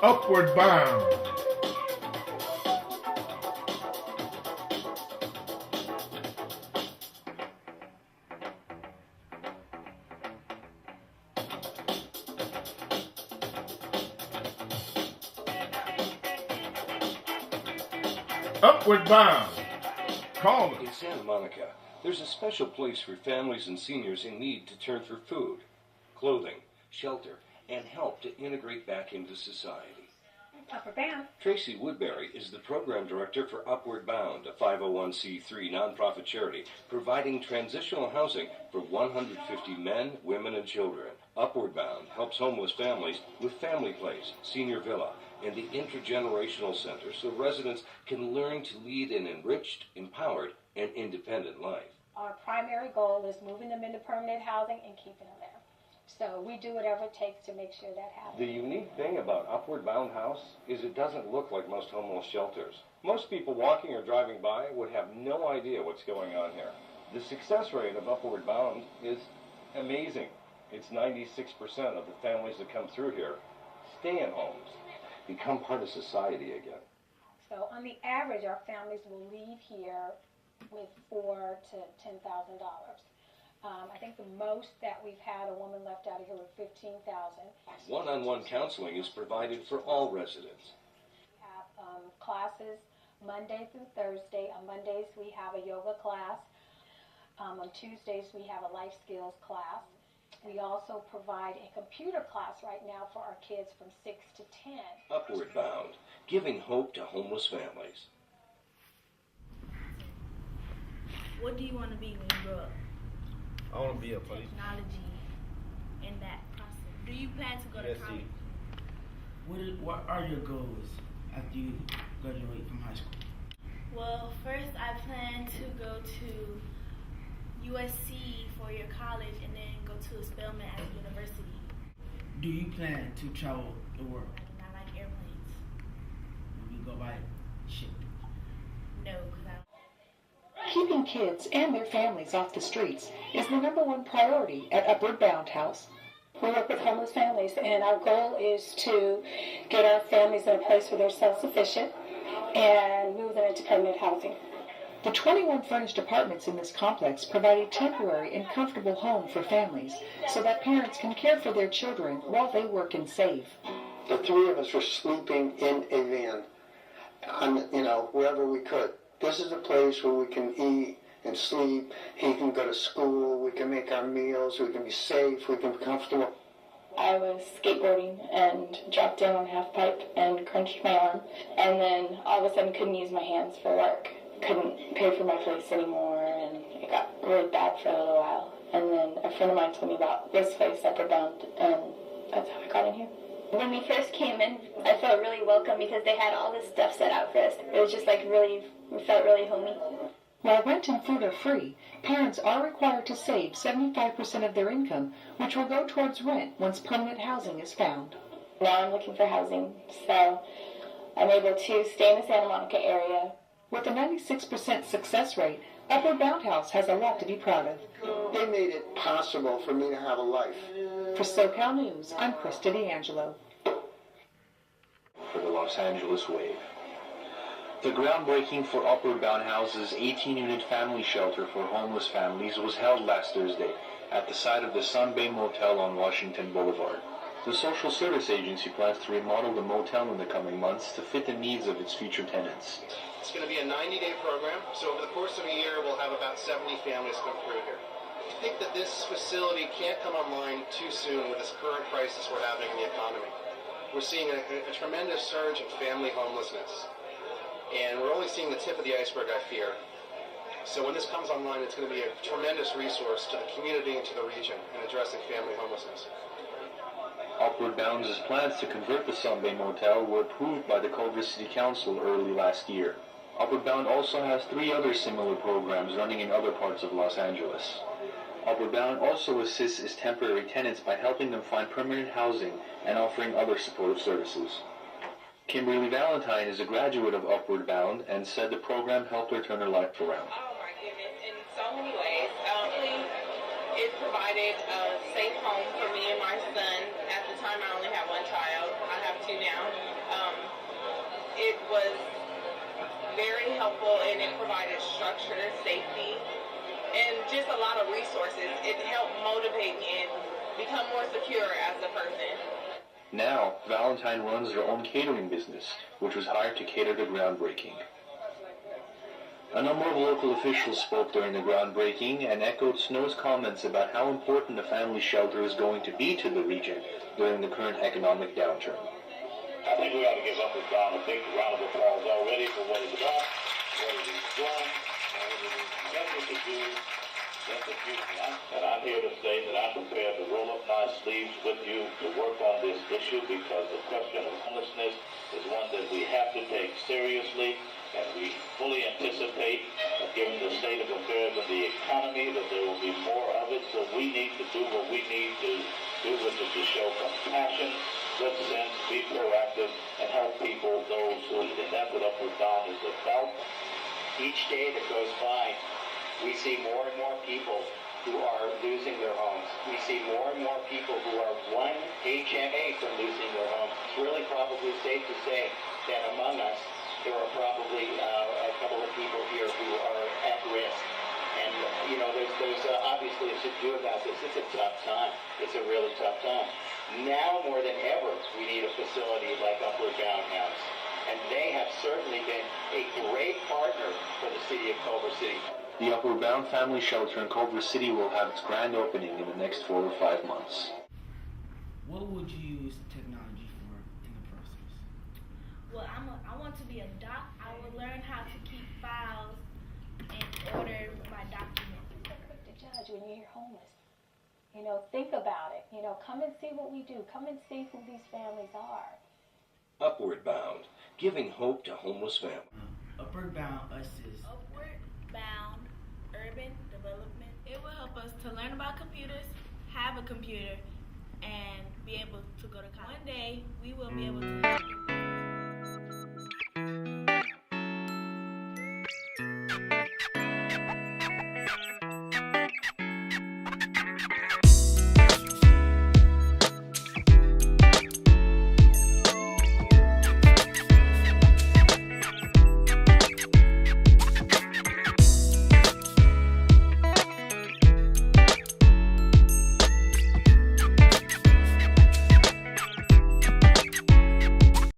Upward Bound. Upward Bound. Call me. In Santa Monica, there's a special place for families and seniors in need to turn for food, clothing, shelter, and help to integrate back into society. Upwardbound. Tracy Woodbury is the program director for Upward Bound, a 501c3 nonprofit charity providing transitional housing for 150 men, women, and children. Upward Bound helps homeless families with Family Place, Senior Villa, and the Intergenerational Center so residents can learn to lead an enriched, empowered, and independent life. Our primary goal is moving them into permanent housing and keeping them there. So we do whatever it takes to make sure that happens. The unique thing about Upward Bound House is it doesn't look like most homeless shelters. Most people walking or driving by would have no idea what's going on here. The success rate of Upward Bound is amazing. It's 96% of the families that come through here stay in homes, become part of society again. So on the average, our families will leave here with $4,000 to $10,000. I think the most that we've had a woman left out of here with $15,000. One-on-one counseling is provided for all residents. We have classes Monday through Thursday. On Mondays we have a yoga class. On Tuesdays we have a life skills class. We also provide a computer class right now for our kids from 6 to 10. Upward Bound, giving hope to homeless families. What do you want to be when you grow up? I want to be a police. Technology in that process. Do you plan to go to college? What are your goals after you graduate from high school? Well, first I plan to go to USC for your college and then go to Spelman at a university. Do you plan to travel the world? I do not like airplanes. Will you go by ship? No, because I Keeping kids and their families off the streets is the #1 priority at Upward Bound House. We work with homeless families, and our goal is to get our families in a place where they're self-sufficient and move them into permanent housing. The 21 furnished apartments in this complex provide a temporary and comfortable home for families so that parents can care for their children while they work and save. The three of us were sleeping in a van, wherever we could. This is a place where we can eat and sleep. He can go to school. We can make our meals. We can be safe. We can be comfortable. I was skateboarding and dropped in on a half pipe and crunched my arm. And then all of a sudden couldn't use my hands for work. Couldn't pay for my place anymore. And it got really bad for a little while. And then a friend of mine told me about this place, Upwardbound, and that's how I got in here. When we first came in, I felt really welcome because they had all this stuff set out for us. It was just we felt really homey. While rent and food are free, parents are required to save 75% of their income, which will go towards rent once permanent housing is found. Now I'm looking for housing, so I'm able to stay in the Santa Monica area. With a 96% success rate, Upward Bound House has a lot to be proud of. They made it possible for me to have a life. For SoCal News, I'm Krista D'Angelo. For the Los Angeles Wave. The groundbreaking for Upward Bound House's 18-unit family shelter for homeless families was held last Thursday at the site of the Sun Bay Motel on Washington Boulevard. The social service agency plans to remodel the motel in the coming months to fit the needs of its future tenants. It's going to be a 90-day program, so over the course of a year, we'll have about 70 families come through here. I think that this facility can't come online too soon with this current crisis we're having in the economy. We're seeing a tremendous surge in family homelessness, and we're only seeing the tip of the iceberg, I fear. So when this comes online, it's going to be a tremendous resource to the community and to the region in addressing family homelessness. Upward Bound's plans to convert the Sun Bay Motel were approved by the Culver City Council early last year. Upward Bound also has 3 other similar programs running in other parts of Los Angeles. Upward Bound also assists its temporary tenants by helping them find permanent housing and offering other supportive services. Kimberly Valentine is a graduate of Upward Bound and said the program helped her turn her life around. Oh my goodness, in so many ways. It provided a safe home for me and my son. At the time I only had one child. I have to now. It was very helpful, and it provided structure, safety, and just a lot of resources. It helped motivate me and become more secure as a person. Now, Valentine runs their own catering business, which was hired to cater the groundbreaking. A number of local officials spoke during the groundbreaking and echoed Snow's comments about how important a family shelter is going to be to the region during the current economic downturn. I think we ought to give Upwardbound a big round of applause already for what it's done, what it is doing, and what it is intended to do in the future. And I'm here to say that I'm prepared to roll up my sleeves with you to work on this issue, because the question of homelessness is one that we have to take seriously, and we fully anticipate, given the state of affairs in the economy, that there will be more of it. So we need to do what we need to do, which is to show compassion, good sense, be proactive, and help people, those who, and that's what Upwardbound is about. Each day that goes by, we see more and more people who are losing their homes. We see more and more people who are one paycheck away from losing their homes. It's really probably safe to say that among us, there are probably a couple of people here who are at risk. And, you know, there's obviously a to do about this. It's a tough time. It's a really tough time. Now more than ever, we need a facility like Upwardbound House. And they have certainly been a great partner for the city of Culver City. The Upwardbound Family Shelter in Culver City will have its grand opening in the next 4 or 5 months. What would you use technology for in the process? Well, I want to be a doc. I will learn how to keep files and order my documents. Be quick to judge when you hear homeless. You know, think about it. You know, come and see what we do. Come and see who these families are. Upwardbound, giving hope to homeless families. Upwardbound assists. Upwardbound urban development. It will help us to learn about computers, have a computer, and be able to go to college. One day, we will be able to